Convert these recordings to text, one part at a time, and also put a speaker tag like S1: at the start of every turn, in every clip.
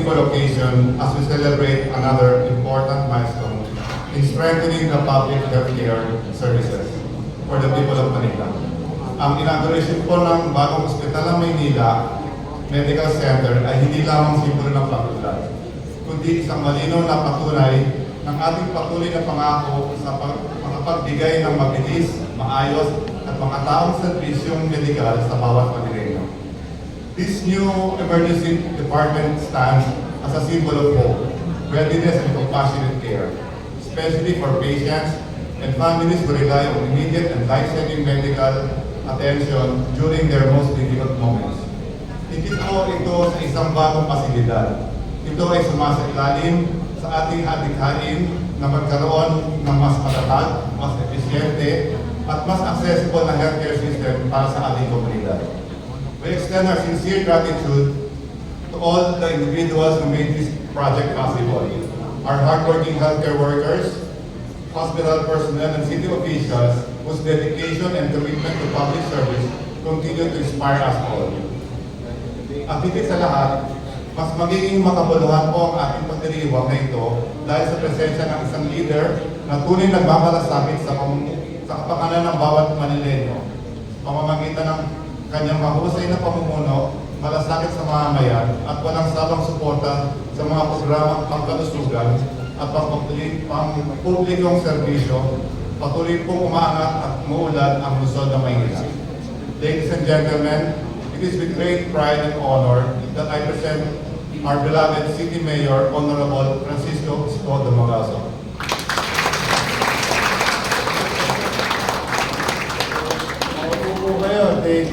S1: meaningful occasion as we celebrate another important milestone in strengthening the public healthcare services for the people of Manila. Ang inauguration po ng bagong ospital ng Maynila Medical Center ay hindi lamang simbolo ng pag-unlad, kundi isang malinaw na patunay ng ating patuloy na pangako sa makapagbigay ng mabilis, maayos at mga taong serbisyong medikal sa bawat Manileño. This new emergency department stands as a symbol of hope, readiness and compassionate care, especially for patients and families who rely on immediate and life-saving medical attention during their most difficult moments. Hindi po ito sa isang bagong pasilidad. Ito ay sumasailalim sa ating adikhain na magkaroon ng mas matatag, mas eficiente, at mas accessible na healthcare system para sa ating komunidad. We extend our sincere gratitude to all the individuals who made this project possible. Our hardworking healthcare workers, hospital personnel, and city officials whose dedication and commitment to public service continue to inspire us all. At higit sa lahat, mas magiging makabuluhan po ang ating pagdiriwang na ito dahil sa presensya ng isang leader na tunay nagmamalasakit sa kapakanan ng bawat Manileño. Pamamagitan ng kanyang mahusay na pamumuno, malasakit sa mamamayan at walang sabang suporta sa mga programang pangkalusugan at pangpublikong serbisyo, patuloy pong umaangat at umuulad ang lungsod ng Maynila. Ladies and gentlemen, it is with great pride and honor that I present our beloved City Mayor, Honorable Francisco Isko Dumagalso.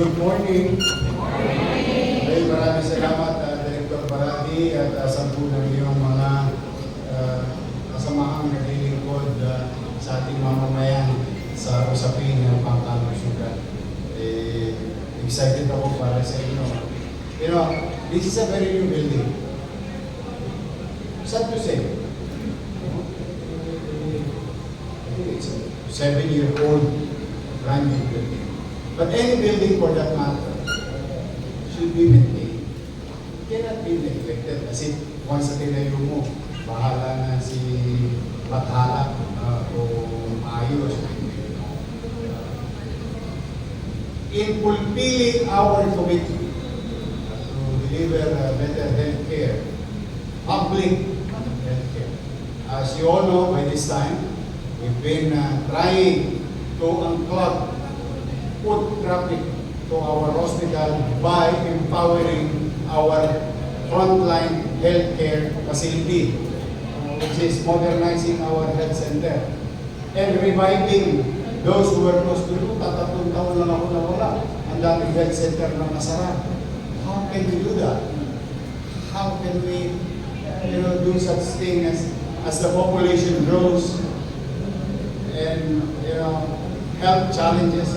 S2: Good morning. Ay, maraming salamat, Director Parati at sa po ng iyong mga kasamahang naglilingkod sa ating mamamayan sa usapin ng pangkalusugan. Excited ako para sa inyo. You know, this is a very new building. Sad to say, I think it's a 7-year-old brand new building. But any building for that matter should be maintained. It cannot be neglected as if once na tinayo mo, bahala na si Bathala kung ayos. In fulfilling our commitment to deliver better health care, public health care. As you all know, by this time, we've been trying to unclog foot traffic to our hospital by empowering our frontline healthcare facility, which is modernizing our health center and reviving those who were close to you. Tatlong taon lang ako nawala. Ang dating health center na nasara. How can we do that? How can we do such thing as the population grows and health challenges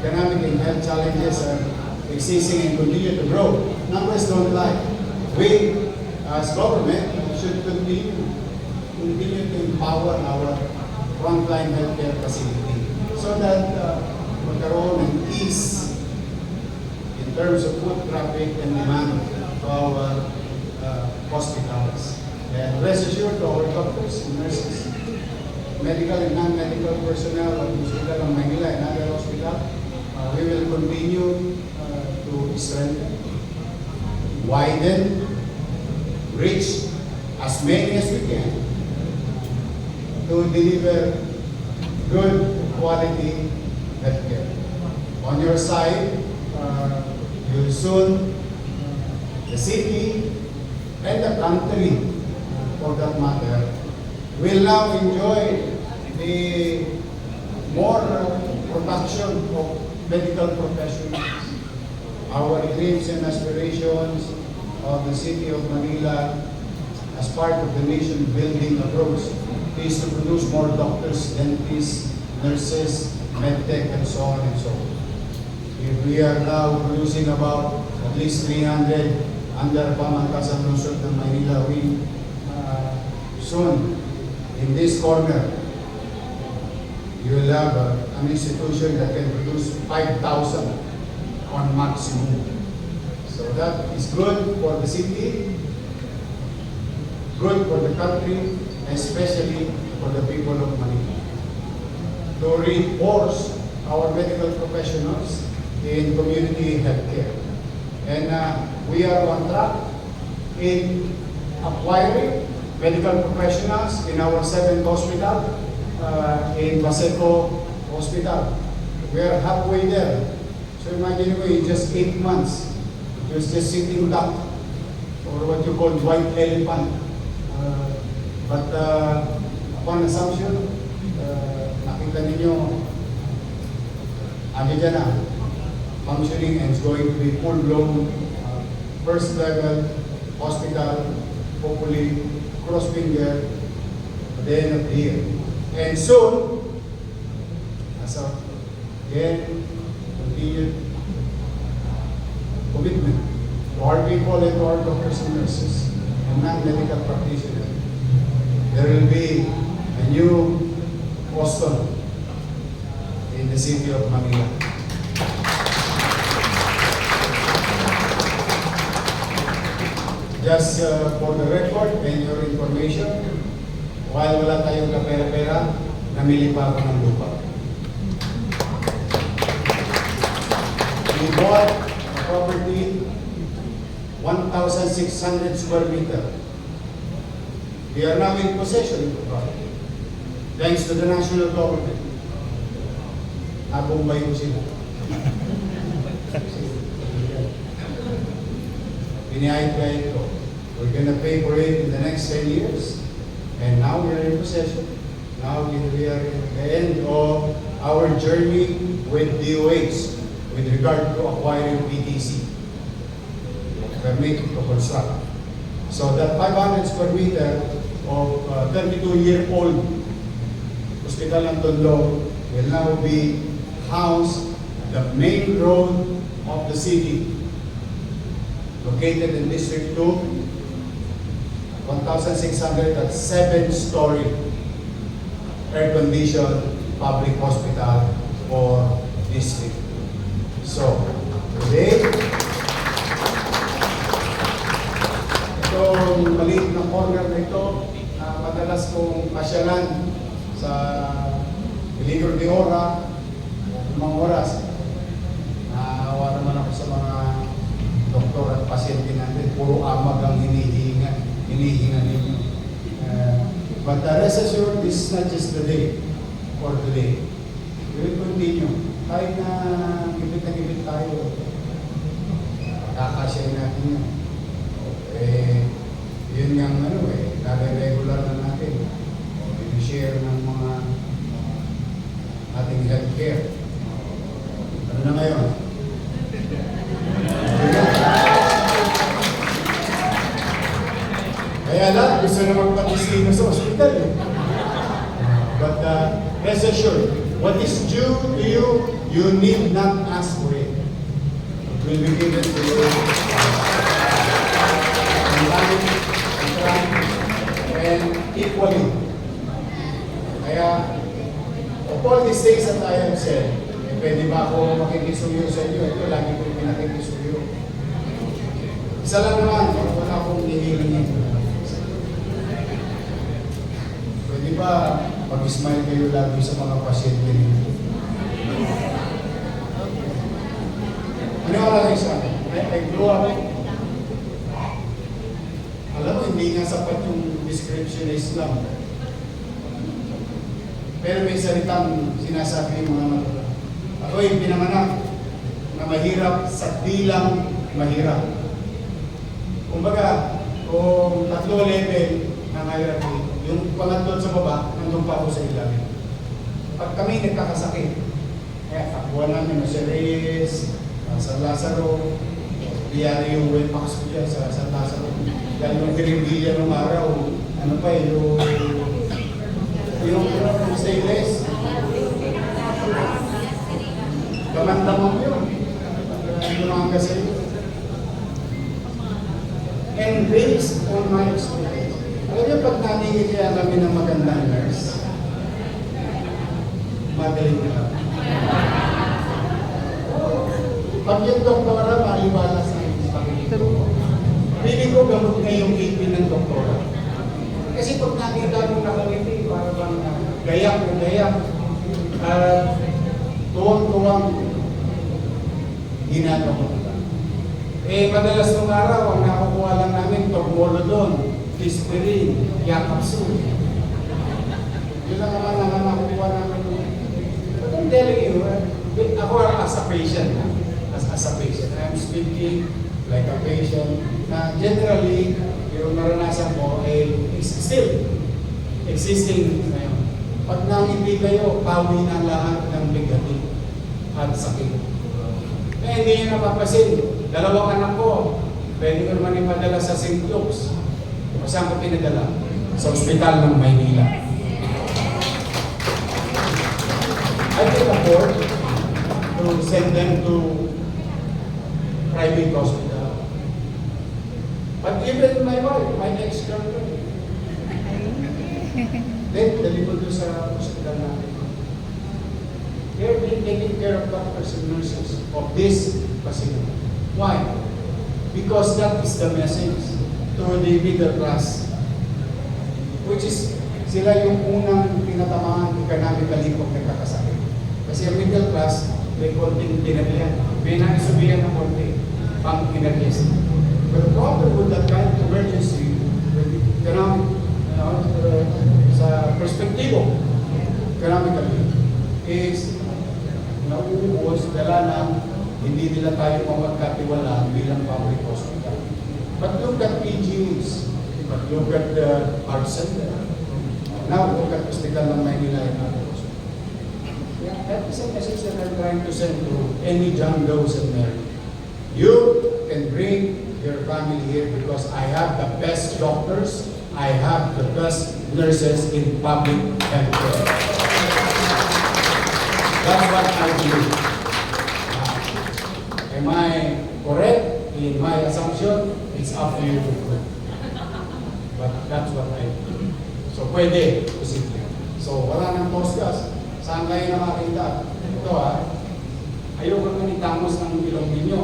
S2: economic and health challenges are existing and continue to grow. Numbers don't lie. We, as government, should continue to empower our frontline healthcare facility so that magkaroon ng ease in terms of foot traffic and demand to our hospitals. And rest assured to our doctors and nurses, medical and non-medical personnel of the Hospital of Manila and other hospitals, we will continue to strengthen, widen, reach as many as we can to deliver good quality healthcare. On your side, you'll soon, the city and the country, for that matter, will now enjoy the more production of medical professionals. Our dreams and aspirations of the city of Manila as part of the nation-building approach is to produce more doctors, dentists, nurses, medtech, and so on and so on. If we are now producing about at least 300 under Pamangkasan Lungsod ng Manila, we soon in this corner you will have an institution that can produce 5,000 on maximum. So that is good for the city, good for the country, especially for the people of Manila. To reinforce our medical professionals in community healthcare. And we are on track in acquiring medical professionals in our 7th hospital, in Baseco Hospital. We are halfway there. So imagine mo, in just 8 months, just sitting duck, or what you call white elephant. But upon assumption, nakita ninyo, dyan na, functioning and is going to be full-blown first level hospital, hopefully cross finger at the end of the year. And soon, as a again, continued commitment to our people and to our doctors and nurses and non-medical practitioners, there will be a new Boston in the city of Manila. Just for the record and your information, while wala tayong kapera-pera, namili pa ako ng lupa. We bought a property 1,600 square meter. We are now in possession of the property, thanks to the national government. Nabumbay ko sila. Pinahit-kahit ko. We're gonna pay for it in the next 10 years. And now we are in possession. Now we are at the end of our journey with DOH with regard to acquiring PTC, permit to construct. So that 500 square meter of 32-year-old Hospital ng Tondo will now be housed at the main road of the city, located in District 2, 1,600 at 7-story air-conditioned public hospital for district. So, today, itong maliit na corner na ito, madalas kong pasyalan sa Peligro de Ora, mga oras. Naawa naman ako sa mga doktor at pasyente natin, puro amag ang hinihinga ninyo. But rest assured, this is not just the day for today. We will continue. Kahit na gipit tayo, kakasyahin natin yun. Yun yung nare-regular na natin. I-share ng mga ating healthcare. Ano na ngayon? Kaya lang, gusto na magpatisino sa hospital. But rest assured, what is due to you, you need not ask for it. It will be given to you. And equally. Kaya, of all these things that I have said, pwede ba ako makikisuyo sa inyo? Ito, lagi ko pinakikisuyo. Isa lang naman, wala akong hihilingin. Pwede ba mag-smile kayo lagi sa mga pasyente ninyo? Ano wala kayo sa akin? I grew up. Alam mo, hindi nga sapat yung description ng Islam. Pero may salitang sinasabi yung mga magulang. Ako yung pinanganak na mahirap sa bilang mahirap. Kumbaga, kung 3 level ng hierarchy, yung pangatlo sa baba, nandun pa ako sa ilalim. Pag kami nagkakasakit, kaya takbuhan namin na San Reyes, San Lazaro, biyari yung Wellpax ko dyan sa San Lazaro. Dahil yung Kirimbilya ng araw, ano pa yung stainless. Kamandamang yun. Yung mga kasi. And based on my experience, alam niyo, pag naningin kaya kami ng magandang nurse, magaling na lang. Pag yung doktora, maliwala sa akin. Feeling ko gamot na yung ngipin ng doktora. account, ginagawa ko lang. Eh, madalas nung araw, ang nakukuha lang namin, Togmolodon, Listerine, Yakapsul. Yun lang naman ang nakukuha namin. But I'm telling you, ako as a patient, as a patient, I'm speaking like a patient na generally, yung naranasan ko is still existing ngayon. Pag nangindi kayo, pawi na lahat ng bigatin at sakit. Eh, hindi nyo napapasin. Dalawang anak ko, pwede ko naman ipadala sa St. Luke's. O saan ko pinadala? Sa ospital ng Maynila. I can afford to send them to private hospital. But even my wife, my ex-girlfriend, then dali ko doon sa hospital natin. They're being taken care of doctors and nurses of this facility. Why? Because that is the message to the middle class, which is sila yung unang tinatamaan economically pag nagkakasakit. Kasi ang middle class, may konting tinalihan. May naisubihan ng konti pang kinalihan. But the problem with that kind of emergency, with economic, sa perspektibo, economically, is nauubos dala ng hindi nila tayo mapagkatiwalaan bilang public hospital. But look at PGUs, but look at the Art Center. Now look at Hospital ng Maynila and other hospitals. Yeah, that is a message that I'm trying to send to any John Doe's and Mary. You can bring your family here because I have the best doctors, I have the best nurses in public healthcare. That's what I believe. Am I correct in my assumption? It's up to you to prove. But that's what I believe. So pwede, posible. So wala nang postgas. Saan kayo nakakita? Ito ayoko naman itamos ng ilong ninyo.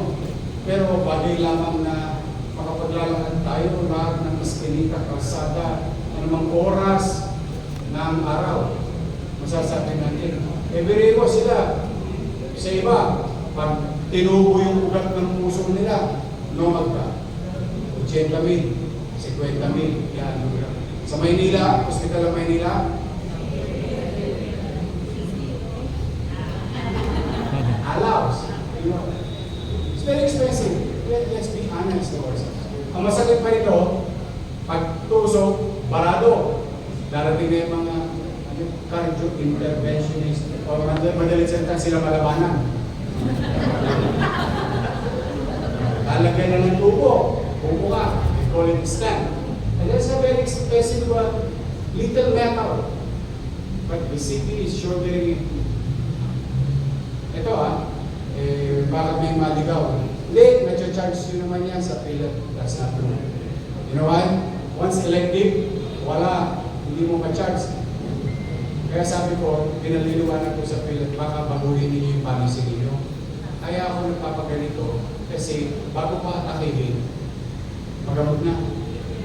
S2: Pero bagay lamang na makapaglalakad tayo lahat ng iskinita, kalsada, anumang oras ng araw. Masasabi natin, ebirero sila sa iba. Pag tinubo yung ugat ng puso nila, lumag ka. 80,000, 50,000, yan. Sa Maynila, Hospital ng Maynila, allows. It's very expensive. Let's be honest to ourselves. Ang masakit pa rito, pag tusok, barado. Darating na yung mga cardio interventionist o madalit salita sila malabanan. Lalagyan na ng tubo. Tubo ka. We call it stand. And that's a very expensive little metal. But the city is shouldering it. Ito bakit may maligaw? Hindi, na-charge nyo naman yan sa PhilHealth. That's not true. You know why? Once elective, wala. Hindi mo ma-charge. Kaya sabi ko, pinaliliwanag ko sa PhilHealth, baka baguhin ninyo yung policy ninyo. Kaya ako nagpapaganito kasi bago pa atakihin, magamot na.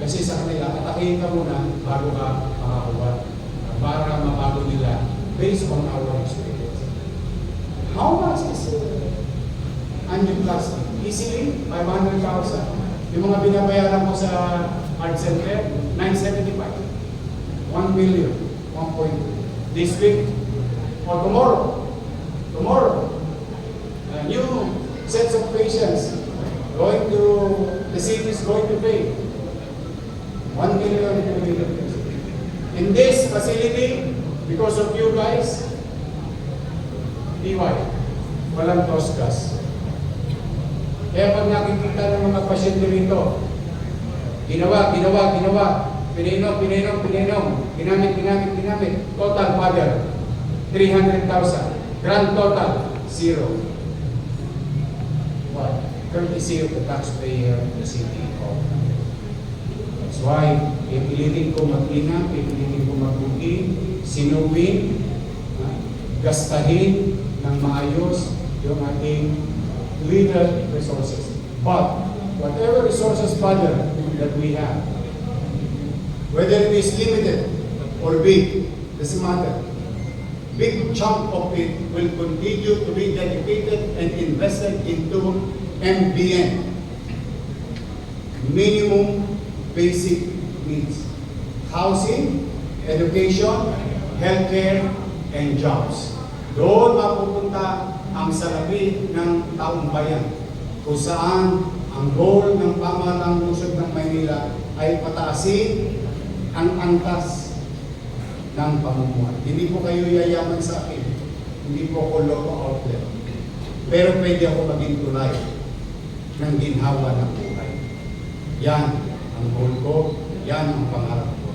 S2: Kasi sa kanila, atakihin ka muna bago ka makakuha. Para mabago nila based on our experience. How much is angioplasty? Easily, 500,000. Yung mga binabayaran ko sa Art Center, 975. 1 million, 1.2. This week or tomorrow. New sets of patients going to, the city is going to pay 1 million, 2 million. In this facility, because of you guys, DY, walang tosgas. Kaya pag nakikita ng mga pasyente rito, ginawa, pininom, ginamit, total father, 300,000, grand total, 0. Why? Courtesy of the taxpayer of the city of That's why, pipilitin ko mag-inam, pipilitin ko magbuti, sinuwin, gastahin ng maayos yung ating little resources. But, whatever resources further that we have, whether it is limited or big, doesn't matter. big chunk of it will continue to be dedicated and invested into MBN, minimum basic needs, housing, education, healthcare, and jobs. Doon mapupunta ang salapi ng taong bayan, kung saan ang goal ng pamahalang lungsod ng Maynila ay pataasin ang antas ng pamumuhay. Hindi po kayo yayaman sa akin, hindi po ako loco outlet, pero pwede ako maging tulay ng ginhawa ng buhay. Yan ang goal ko, yan ang pangarap ko.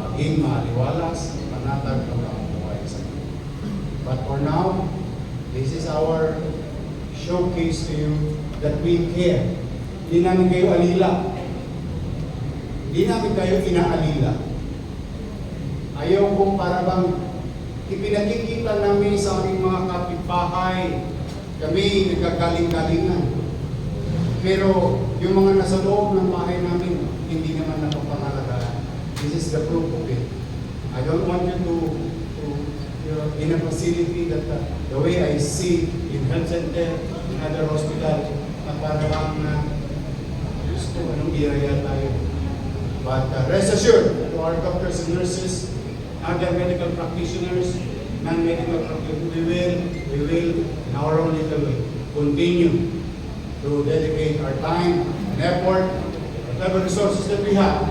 S2: Maging maliwalas, panatag ng pamumuhay sa inyo. But for now, this is our showcase to you that we care. Hindi namin kayo alila. Hindi namin kayo inaalila. Ayaw kong para bang ipinakikita namin sa aming mga kapitbahay. Kami nagkagaling-galingan. Pero yung mga nasa loob ng bahay namin, hindi naman napapangalagaan. This is the proof of it. I don't want you to you're in a facility that the way I see in health center, in other hospital, na parang gusto anong area tayo. But rest assured to our doctors and nurses, other medical practitioners, non-medical practitioners, we will in our own little way continue to dedicate our time and effort, whatever resources that we have,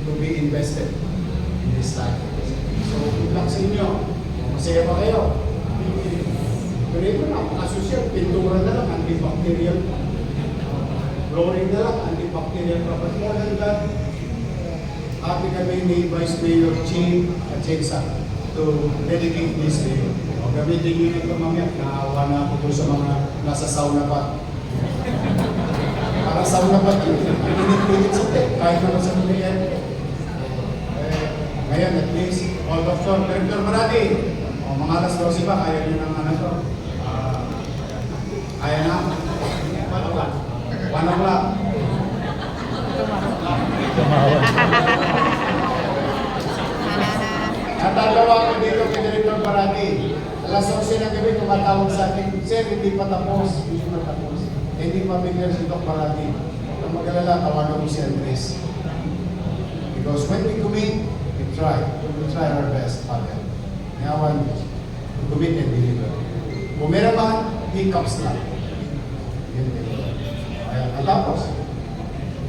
S2: to be invested in this life. So, good luck sa inyo. Masaya ba kayo? Pero ito na, makasosyal, pintura na lang, antibacterial. Flooring na lang, antibacterial. But more than that, happy kami ni Vice Mayor Ching at Jensa to dedicate this to you. O, gamitin nyo nito mamaya, naawa na ako doon sa mga nasa sauna pa. Para sauna pa, pinit-pinit sa tek, kahit naman sa mga yan. Ngayon, at least, all Dr. Director Marati, o mga alas 12 ba, kaya nyo ng ano to? Kaya na? 1 o'clock. 1 o'clock. Natatawa ko dito kay Director Marati. Alas 11 ng gabi, tumatawag sa akin, Sir, hindi pa tapos. Hindi pa tapos. Hindi pa bigyan si Dr. Marati. Kung mag-alala, tawagan mo si Andres. Because when we commit, we try our best, Father. Ngayon, commit and deliver. Kung meron man, hiccups lang. Yun din. Ayan, tapos.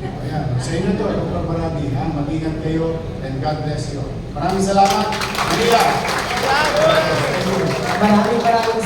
S2: Ayan, sa inyo to, Dr. Marati, ha? Mag-ingat kayo, and God bless you. Maraming salamat. Manila!
S3: Maraming salamat.